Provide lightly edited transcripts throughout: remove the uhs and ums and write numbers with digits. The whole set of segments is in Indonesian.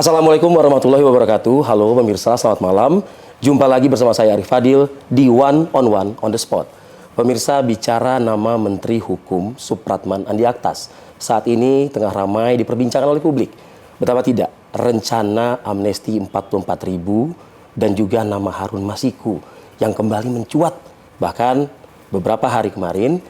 Assalamualaikum warahmatullahi wabarakatuh. Halo pemirsa, selamat malam. Jumpa lagi bersama saya Arif Fadil di One on the Spot. Pemirsa, bicara nama Menteri Hukum Supratman Andi Aktas saat ini tengah ramai diperbincangkan oleh publik. Betapa tidak, rencana amnesti 44.000 dan juga nama Harun Masiku yang kembali mencuat. Bahkan beberapa hari kemarin,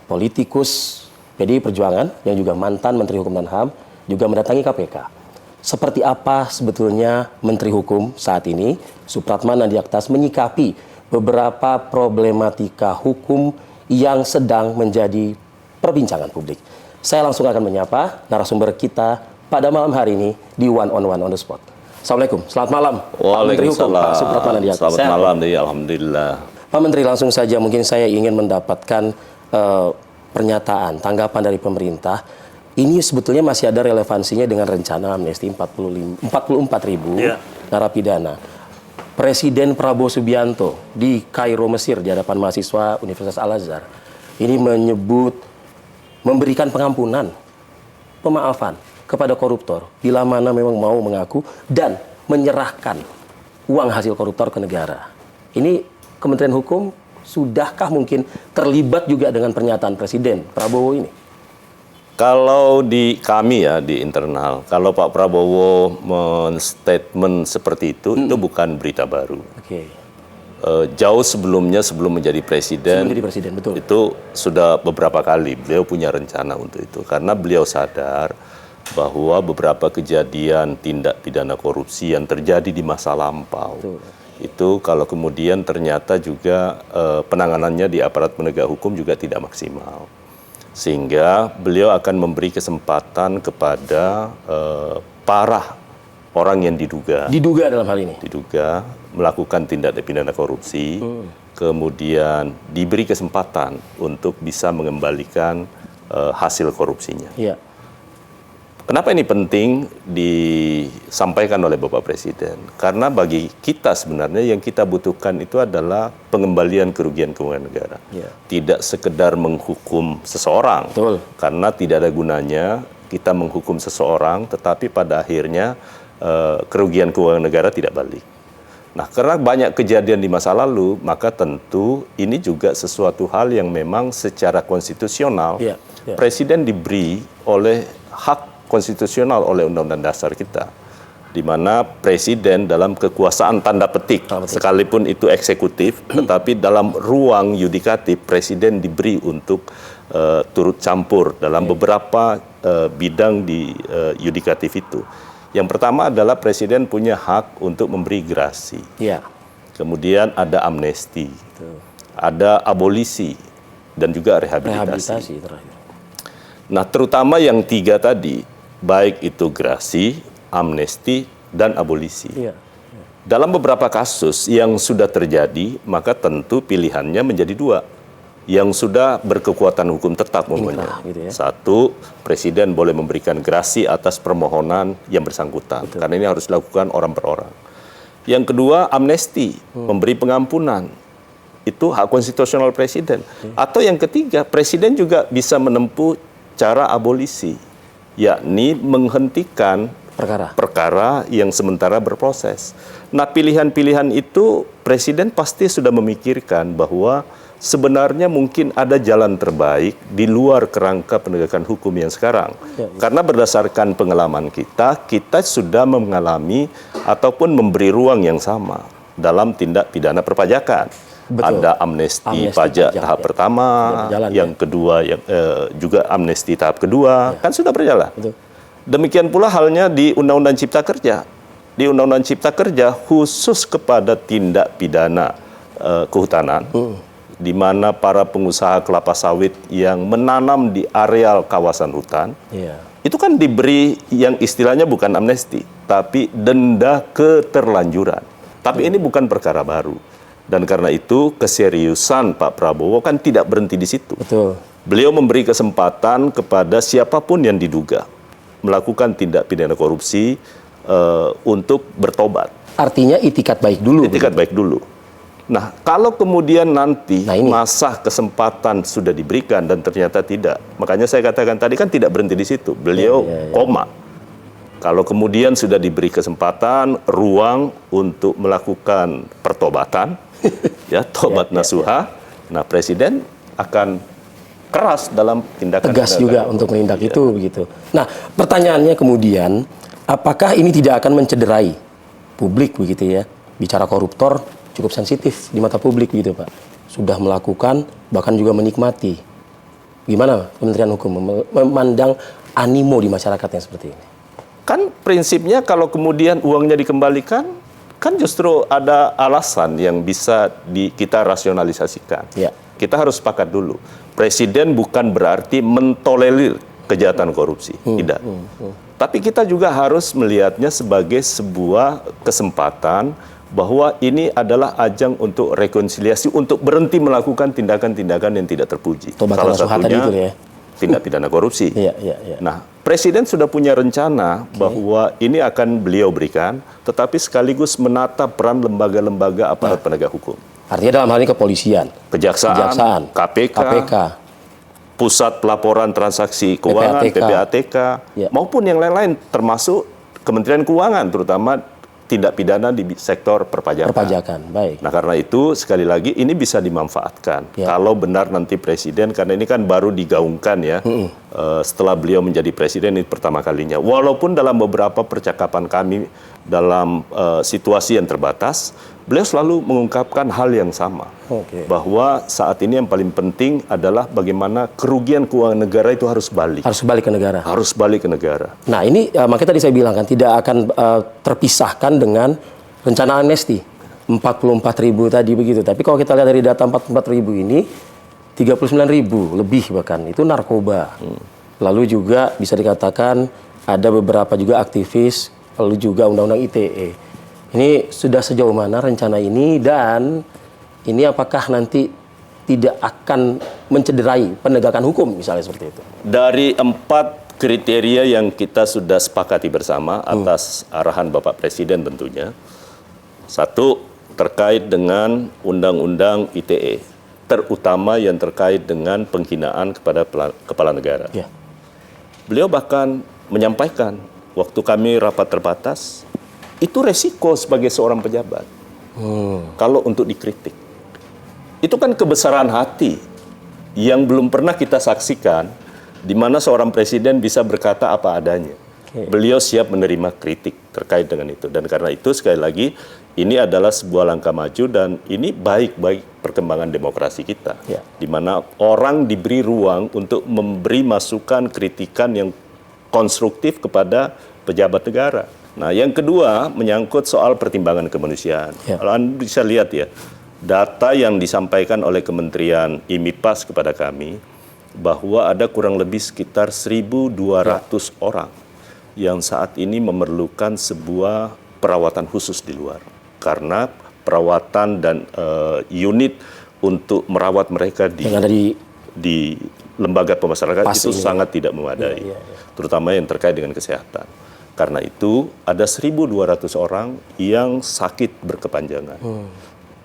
politikus PDI Perjuangan yang juga mantan Menteri Hukum dan HAM juga mendatangi KPK. Seperti apa sebetulnya Menteri Hukum saat ini, Supratman Andi Aktas, menyikapi beberapa problematika hukum yang sedang menjadi perbincangan publik. Saya langsung akan menyapa narasumber kita pada malam hari ini di One on the Spot. Assalamualaikum, selamat malam Pak Menteri Hukum, Pak Supratman Andi Aktas. Selamat malam, alhamdulillah. Pak Menteri, langsung saja mungkin saya ingin mendapatkan pernyataan, tanggapan dari pemerintah. Ini sebetulnya masih ada relevansinya dengan rencana amnesti 44.000 narapidana. Presiden Prabowo Subianto di Kairo, Mesir, di hadapan mahasiswa Universitas Al-Azhar, ini menyebut memberikan pengampunan, pemaafan kepada koruptor bila mana memang mau mengaku dan menyerahkan uang hasil koruptor ke negara. Ini Kementerian Hukum sudahkah mungkin terlibat juga dengan pernyataan Presiden Prabowo ini? Kalau di kami ya, di internal, kalau Pak Prabowo men-statement seperti itu bukan berita baru. Oke. Jauh sebelumnya, sebelum menjadi presiden, betul. Itu sudah beberapa kali beliau punya rencana untuk itu. Karena beliau sadar bahwa beberapa kejadian tindak pidana korupsi yang terjadi di masa lampau, itu kalau kemudian ternyata juga penanganannya di aparat penegak hukum juga tidak maksimal. Sehingga beliau akan memberi kesempatan kepada para orang yang diduga dalam hal ini melakukan tindak pidana korupsi, kemudian diberi kesempatan untuk bisa mengembalikan hasil korupsinya. Iya. Kenapa ini penting disampaikan oleh Bapak Presiden? Karena bagi kita sebenarnya yang kita butuhkan itu adalah pengembalian kerugian keuangan negara. Ya. Tidak sekedar menghukum seseorang. Betul. Karena tidak ada gunanya kita menghukum seseorang, tetapi pada akhirnya kerugian keuangan negara tidak balik. Nah, karena banyak kejadian di masa lalu, maka tentu ini juga sesuatu hal yang memang secara konstitusional Presiden diberi oleh hak konstitusional oleh Undang-Undang Dasar kita, di mana Presiden dalam kekuasaan tanda petik, sekalipun itu eksekutif, tetapi dalam ruang yudikatif Presiden diberi untuk turut campur dalam beberapa bidang di yudikatif itu. Yang pertama adalah Presiden punya hak untuk memberi grasi. Kemudian ada amnesti, ada abolisi, dan juga rehabilitasi terakhir. Nah, terutama yang tiga tadi, baik itu grasi, amnesti, dan abolisi. Dalam beberapa kasus yang sudah terjadi, maka tentu pilihannya menjadi dua. Yang sudah berkekuatan hukum tetap umumnya. Satu, Presiden boleh memberikan grasi atas permohonan yang bersangkutan. Karena ini harus dilakukan orang per orang. Yang kedua, amnesti, memberi pengampunan. Itu hak konstitusional Presiden. Atau yang ketiga, Presiden juga bisa menempuh cara abolisi, yakni menghentikan perkara yang sementara berproses. Nah, pilihan-pilihan itu Presiden pasti sudah memikirkan bahwa sebenarnya mungkin ada jalan terbaik di luar kerangka penegakan hukum yang sekarang. Karena berdasarkan pengalaman kita sudah mengalami ataupun memberi ruang yang sama dalam tindak pidana perpajakan. Ada amnesti pajak tahap pertama, yang kedua juga amnesti tahap kedua, kan sudah berjalan. Demikian pula halnya di Undang-Undang Cipta Kerja. Di Undang-Undang Cipta Kerja khusus kepada tindak pidana kehutanan, di mana para pengusaha kelapa sawit yang menanam di areal kawasan hutan, itu kan diberi yang istilahnya bukan amnesti, tapi denda keterlanjuran. Tapi ini bukan perkara baru. Dan karena itu keseriusan Pak Prabowo kan tidak berhenti di situ. Beliau memberi kesempatan kepada siapapun yang diduga melakukan tindak pidana korupsi untuk bertobat. Artinya itikat baik dulu. Itikat baik dulu. Nah, kalau kemudian nanti masa kesempatan sudah diberikan dan ternyata tidak, makanya saya katakan tadi kan tidak berhenti di situ. Beliau koma. Kalau kemudian sudah diberi kesempatan, ruang untuk melakukan pertobatan, ya tobat nasuha, nah Presiden akan keras dalam tindakan tegas juga untuk menindak itu begitu. Nah, pertanyaannya kemudian, apakah ini tidak akan mencederai publik begitu ya? Bicara koruptor cukup sensitif di mata publik begitu, Pak. Sudah melakukan bahkan juga menikmati. Gimana Kementerian Hukum memandang animo di masyarakat yang seperti ini? Kan prinsipnya kalau kemudian uangnya dikembalikan, kan justru ada alasan yang bisa kita rasionalisasikan. Ya. Kita harus sepakat dulu. Presiden bukan berarti mentolerir kejahatan korupsi. Tidak. Tapi kita juga harus melihatnya sebagai sebuah kesempatan bahwa ini adalah ajang untuk rekonsiliasi, untuk berhenti melakukan tindakan-tindakan yang tidak terpuji. Tobat Salah nasuha satunya tadi itu ya. tindak pidana korupsi. Iya. Nah, Presiden sudah punya rencana bahwa ini akan beliau berikan, tetapi sekaligus menata peran lembaga-lembaga aparat penegak hukum. Artinya dalam hal ini kepolisian, Kejaksaan, KPK, Pusat Pelaporan Transaksi Keuangan, PPATK, maupun yang lain-lain, termasuk Kementerian Keuangan, terutama tindak pidana di sektor perpajakan. Baik. Nah, karena itu sekali lagi ini bisa dimanfaatkan kalau benar nanti Presiden, karena ini kan baru digaungkan ya, setelah beliau menjadi Presiden ini pertama kalinya. Walaupun dalam beberapa percakapan kami dalam situasi yang terbatas, beliau selalu mengungkapkan hal yang sama, bahwa saat ini yang paling penting adalah bagaimana kerugian keuangan negara itu harus balik. Harus balik ke negara. Harus balik ke negara. Nah ini makanya tadi saya bilang kan tidak akan terpisahkan dengan rencana amnesti 44.000 tadi begitu. Tapi kalau kita lihat dari data 44.000 ini 39.000 lebih bahkan itu narkoba. Lalu juga bisa dikatakan ada beberapa juga aktivis, lalu juga undang-undang ITE. Ini sudah sejauh mana rencana ini dan ini apakah nanti tidak akan mencederai penegakan hukum misalnya seperti itu? Dari 4 kriteria yang kita sudah sepakati bersama atas arahan Bapak Presiden tentunya. 1, terkait dengan Undang-Undang ITE, terutama yang terkait dengan penghinaan kepada kepala negara. Ya. Beliau bahkan menyampaikan waktu kami rapat terbatas, itu resiko sebagai seorang pejabat. Kalau untuk dikritik. Itu kan kebesaran hati yang belum pernah kita saksikan, di mana seorang presiden bisa berkata apa adanya. Beliau siap menerima kritik terkait dengan itu. Dan karena itu sekali lagi, ini adalah sebuah langkah maju dan ini baik perkembangan demokrasi kita. Di mana orang diberi ruang untuk memberi masukan, kritikan yang konstruktif kepada pejabat negara. Nah, yang kedua menyangkut soal pertimbangan kemanusiaan. Kalau Anda bisa lihat ya, data yang disampaikan oleh Kementerian IMIPAS kepada kami, bahwa ada kurang lebih sekitar 1.200 orang yang saat ini memerlukan sebuah perawatan khusus di luar. Karena perawatan dan unit untuk merawat mereka di lembaga pemasyarakatan itu sangat tidak memadai. Terutama yang terkait dengan kesehatan. Karena itu ada 1.200 orang yang sakit berkepanjangan.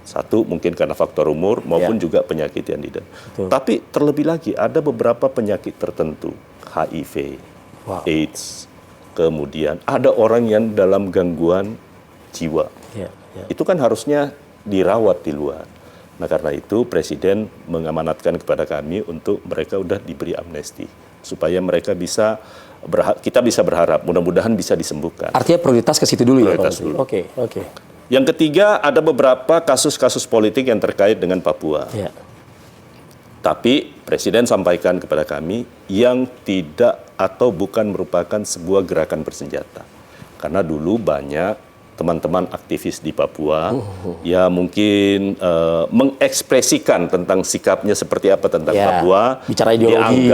Satu mungkin karena faktor umur maupun juga penyakit yang tidak. Tapi terlebih lagi ada beberapa penyakit tertentu, HIV, AIDS, kemudian ada orang yang dalam gangguan jiwa. Itu kan harusnya dirawat di luar. Nah karena itu Presiden mengamanatkan kepada kami untuk mereka udah diberi amnesti supaya mereka bisa kita bisa berharap mudah-mudahan bisa disembuhkan. Artinya prioritas ke situ dulu ya, Pak? Oke. Yang ketiga, ada beberapa kasus-kasus politik yang terkait dengan Papua. Tapi Presiden sampaikan kepada kami yang tidak atau bukan merupakan sebuah gerakan bersenjata. Karena dulu banyak teman-teman aktivis di Papua ya mungkin mengekspresikan tentang sikapnya seperti apa tentang Papua. Bicara ideologi.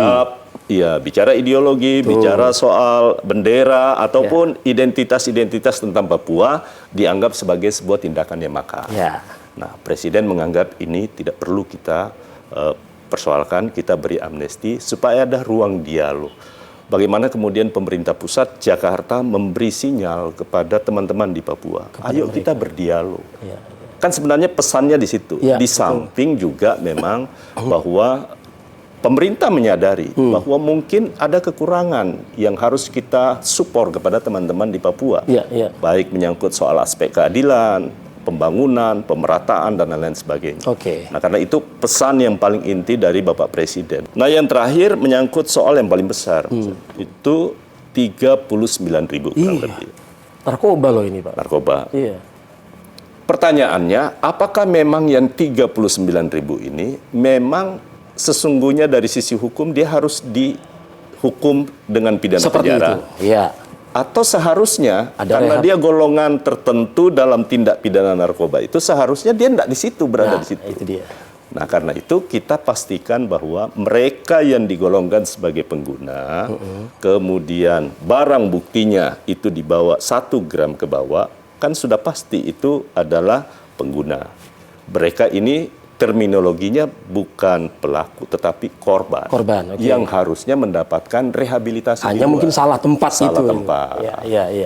Bicara ideologi, bicara soal bendera ataupun identitas-identitas tentang Papua dianggap sebagai sebuah tindakan yang makar. Nah, Presiden menganggap ini tidak perlu kita persoalkan, kita beri amnesti supaya ada ruang dialog. Bagaimana kemudian pemerintah pusat Jakarta memberi sinyal kepada teman-teman di Papua, ayo kita berdialog. Kan sebenarnya pesannya di situ. Di samping juga memang bahwa pemerintah menyadari bahwa mungkin ada kekurangan yang harus kita support kepada teman-teman di Papua. Baik menyangkut soal aspek keadilan, pembangunan, pemerataan, dan lain-lain sebagainya. Nah, karena itu pesan yang paling inti dari Bapak Presiden. Nah, yang terakhir menyangkut soal yang paling besar, itu 39.000 kurang lebih. Narkoba loh ini, Pak. Narkoba. Pertanyaannya, apakah memang yang 39.000 ini memang sesungguhnya dari sisi hukum dia harus dihukum dengan pidana penjara? Seperti itu. Atau seharusnya ada karena rehab. dia golongan tertentu dalam tindak pidana narkoba itu seharusnya dia tidak di situ, berada di situ. Itu dia. Nah, karena itu kita pastikan bahwa mereka yang digolongkan sebagai pengguna, kemudian barang buktinya itu dibawa 1 gram ke bawah, kan sudah pasti itu adalah pengguna. Mereka ini terminologinya bukan pelaku tetapi korban. Yang harusnya mendapatkan rehabilitasi. Hanya mungkin salah tempat itu. Salah tempat.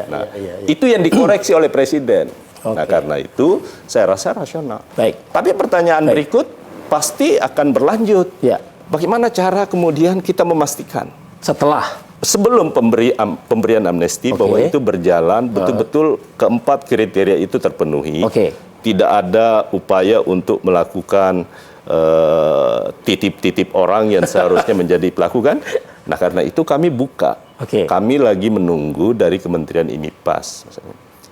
Nah, itu yang dikoreksi oleh Presiden. Nah, karena itu saya rasa rasional. Baik. Tapi pertanyaan berikut pasti akan berlanjut. Bagaimana cara kemudian kita memastikan sebelum pemberian amnesti bahwa itu berjalan betul-betul keempat kriteria itu terpenuhi. Tidak ada upaya untuk melakukan titip-titip orang yang seharusnya menjadi pelaku, kan? Nah, karena itu kami buka. Kami lagi menunggu dari Kementerian IMIPAS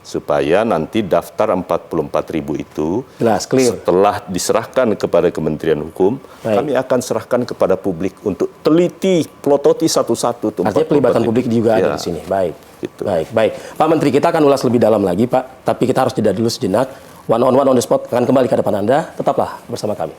supaya nanti daftar 44.000 itu setelah diserahkan kepada Kementerian Hukum, kami akan serahkan kepada publik untuk teliti, pelototi satu-satu. Artinya pelibatan publik juga ada di sini. Baik. Baik. Pak Menteri, kita akan ulas lebih dalam lagi, Pak. Tapi kita harus jeda dulu sejenak. One on the spot akan kembali ke depan Anda. Tetaplah bersama kami.